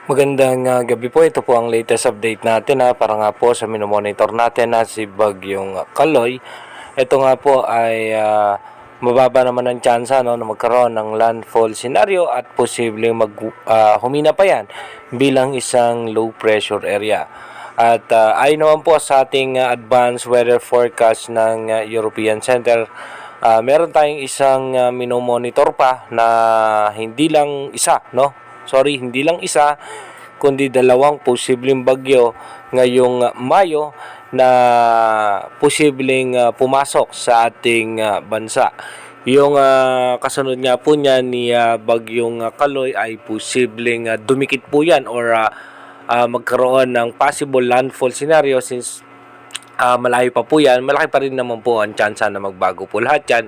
Magandang gabi po. Ito po ang latest update natin para nga po sa minomonitor natin na si Bagyong Kaloy. Ito nga po ay mababa naman ang tsansa na magkaroon ng landfall scenario at posibleng humina pa yan bilang isang low pressure area. At ayon naman po sa ating advanced weather forecast ng European Center, meron tayong isang minomonitor pa na hindi lang isa, hindi lang isa, kundi dalawang posibleng bagyo ngayong Mayo na posibleng pumasok sa ating bansa. Yung kasunod nga po niya ni Bagyong Kaloy ay posibleng dumikit po yan or magkaroon ng possible landfall scenario since malayo pa po yan. Malaki pa rin naman po ang tsansa na magbago po lahat yan.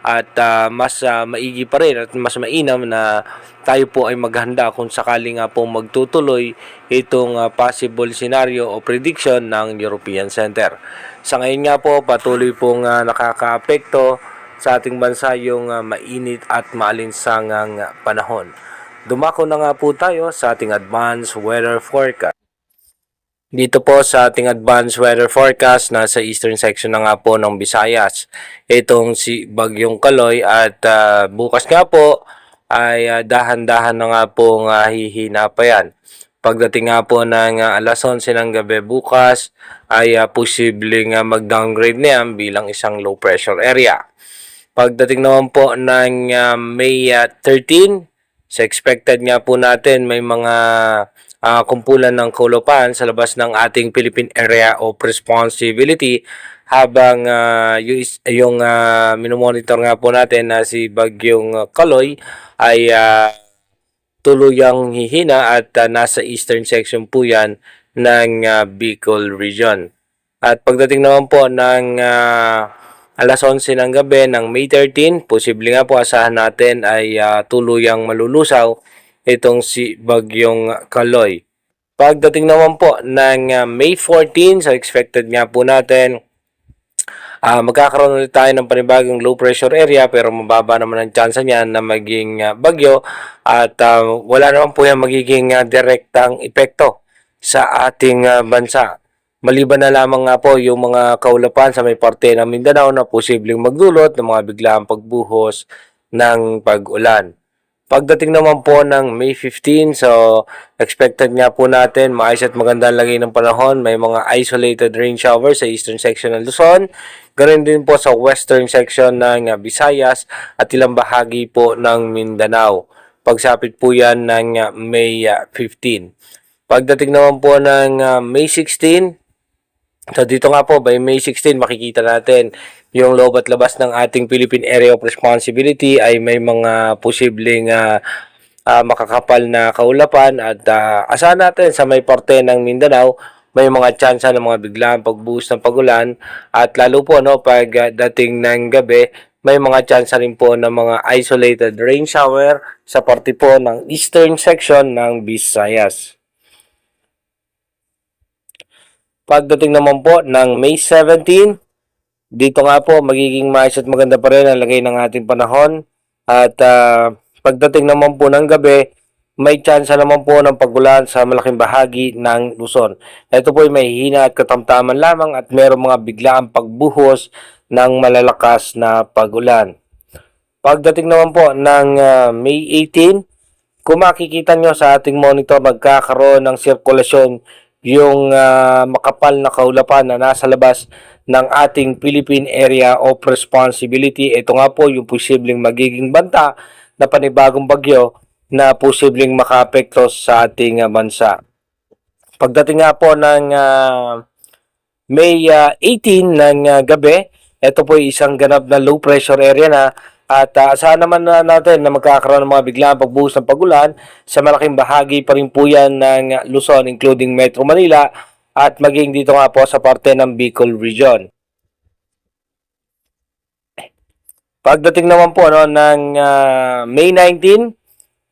At mas maigi pa rin at mas mainam na tayo po ay maghanda kung sakali nga po magtutuloy itong possible scenario o prediction ng European Center. Sa ngayon nga po, patuloy pong nakakaapekto sa ating bansa yung mainit at maalinsangang panahon. Dumako na nga po tayo sa ating advanced weather forecast. Dito po sa ating advanced weather forecast, nasa eastern section na nga po ng Visayas itong si Bagyong Kaloy at bukas nga po ay dahan-dahan na nga po hihina pa yan. Pagdating nga po ng alas 11 ng gabi bukas ay posibleng mag-downgrade na yan bilang isang low pressure area. Pagdating naman po ng May 13, sa expected nga po natin may mga kumpulan ng kaulapan sa labas ng ating Philippine Area of Responsibility habang yung minomonitor nga po natin na si Bagyong Kaloy ay tuluyang hihina at nasa eastern section po yan ng Bicol region. At pagdating naman po ng alas 11 ng gabi ng May 13, posible nga po asahan natin ay tuluyang malulusaw itong si Bagyong Kaloy. Pagdating naman po ng May 14, so expected nga po natin, magkakaroon ulit tayo ng panibagong low pressure area pero mababa naman ang tsansa niyan na maging bagyo at wala naman po yan magiging direktang epekto sa ating bansa. Maliban na lamang nga po yung mga kaulapan sa may parte ng Mindanao na posibleng magdulot ng mga biglaang pagbuhos ng pag-ulan. Pagdating naman po ng May 15, so expected nga po natin maayos at magandang lagay ng panahon. May mga isolated rain showers sa eastern section ng Luzon. Ganoon din po sa western section ng Visayas at ilang bahagi po ng Mindanao. Pagsapit po yan ng May 15. Pagdating naman po ng May 16, so dito nga po by May 16 makikita natin yung loob at labas ng ating Philippine Area of Responsibility ay may mga posibleng makakapal na kaulapan at asahan natin sa may parte ng Mindanao may mga tsansa ng mga biglang pagbuhos ng pagulan at lalo po pag dating ng gabi may mga tsansa rin po ng mga isolated rain shower sa parte po ng eastern section ng Visayas. Pagdating naman po ng May 17, dito nga po magiging maayos at maganda pa rin ang lagay ng ating panahon at pagdating naman po ng gabi may tsansa naman po ng pagulan sa malaking bahagi ng Luzon. Ito po ay mahihina at katamtaman lamang at mayroong mga biglaang pagbuhos ng malalakas na pagulan. Pagdating naman po ng May 18, kung makikita nyo sa ating monitor magkakaroon ng sirkulasyon yung makapal na kaulapan na nasa labas ng ating Philippine Area of Responsibility. Ito nga po yung posibleng magiging banta na panibagong bagyo na posibleng makaapekto sa ating bansa. Pagdating nga po ng May 18 ng gabi, ito po ay isang ganap na low pressure area na at asahan naman natin na magkakaroon ng mga biglang pagbuhos ng pagulan sa malaking bahagi pa rin po yan ng Luzon including Metro Manila at maging dito nga po sa parte ng Bicol region. Pagdating naman po ng May 19,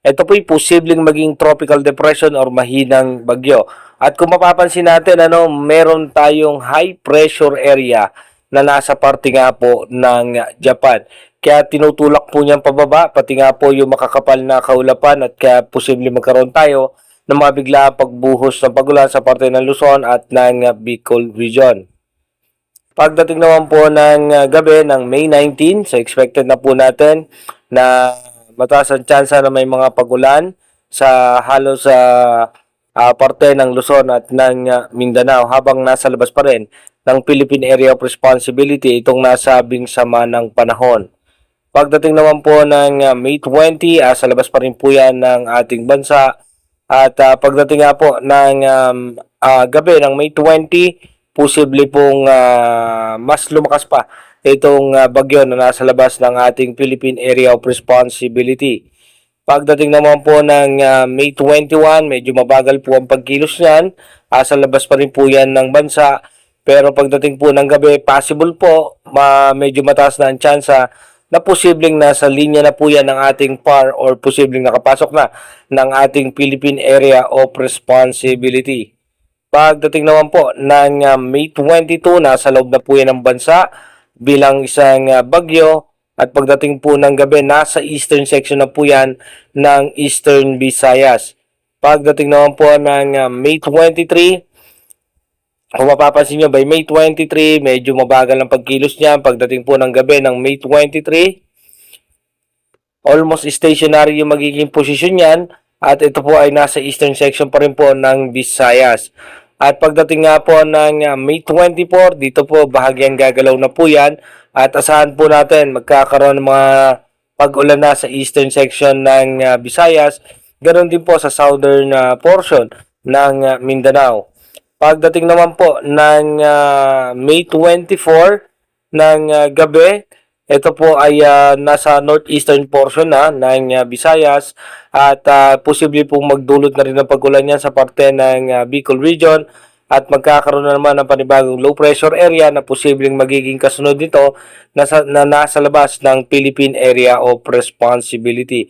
ito po ay posibleng maging tropical depression or mahinang bagyo. At kung mapapansin natin, meron tayong high pressure area na nasa parte nga po ng Japan. Kaya tinutulak po niyang pababa, pati nga po yung makakapal na kaulapan at kaya posibleng magkaroon tayo ng mga bigla pagbuhos ng pagulan sa parte ng Luzon at ng Bicol Region. Pagdating naman po ng gabi ng May 19, so expected na po natin na mataas ang tsansa na may mga pagulan sa halos sa parte ng Luzon at ng Mindanao habang nasa labas pa rin ng Philippine Area of Responsibility itong nasabing sama ng panahon. Pagdating naman po ng May 20, sa labas pa rin po yan ng ating bansa. At pagdating nga po ng gabi ng May 20, posible pong mas lumakas pa itong bagyo na nasa labas ng ating Philippine Area of Responsibility. Pagdating naman po ng May 21, medyo mabagal po ang pagkilos niyan. Sa labas pa rin po yan ng bansa. Pero pagdating po ng gabi, possible po, medyo mataas na ang tsansa na posibleng nasa linya na po yan ng ating PAR or posibleng nakapasok na ng ating Philippine Area of Responsibility. Pagdating naman po ng May 22, nasa loob na po yan ng bansa bilang isang bagyo at pagdating po ng gabi, nasa eastern section na po yan ng Eastern Visayas. Pagdating naman po ng May 23, kung mapapansin nyo, by May 23, medyo mabagal ang pagkilos niya. Pagdating po ng gabi ng May 23, almost stationary yung magiging posisyon niyan. At ito po ay nasa eastern section pa rin po ng Visayas. At pagdating nga po ng May 24, dito po bahagyang gagalaw na po yan. At asahan po natin magkakaroon ng mga pag-ulan na sa eastern section ng Visayas. Ganon din po sa southern portion ng Mindanao. Pagdating naman po ng May 24 ng gabi, ito po ay nasa northeastern portion na ng Visayas at posible pong magdulot na rin ng pag-ulan yan sa parte ng Bicol Region at magkakaroon na naman ng panibagong low pressure area na posibleng magiging kasunod nito na nasa labas ng Philippine Area of Responsibility.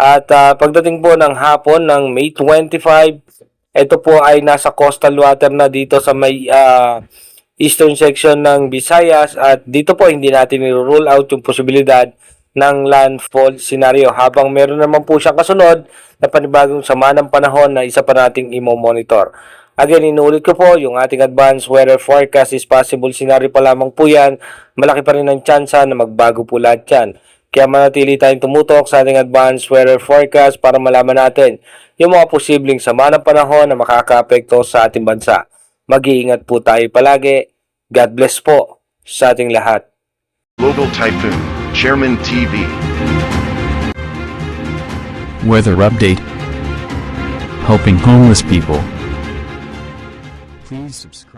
At pagdating po ng hapon ng May 25, ito po ay nasa coastal water na dito sa may eastern section ng Visayas at dito po hindi natin i-rule out yung posibilidad ng landfall scenario habang meron naman po siyang kasunod na panibagong sama ng panahon na isa pa nating imo-monitor. Again, inuulit ko po, yung ating advanced weather forecast is possible scenario pa lamang po yan. Malaki pa rin ang tsansa na magbago po lahat yan. Kaya manatili tayong tumutok sa ating advanced weather forecast para malaman natin yung mga posibleng sama ng panahon na makaka-apekto sa ating bansa. Mag-iingat po tayo palagi. God bless po sa ating lahat. Global Typhoon, Chairman TV. Weather update. Helping homeless people. Please subscribe.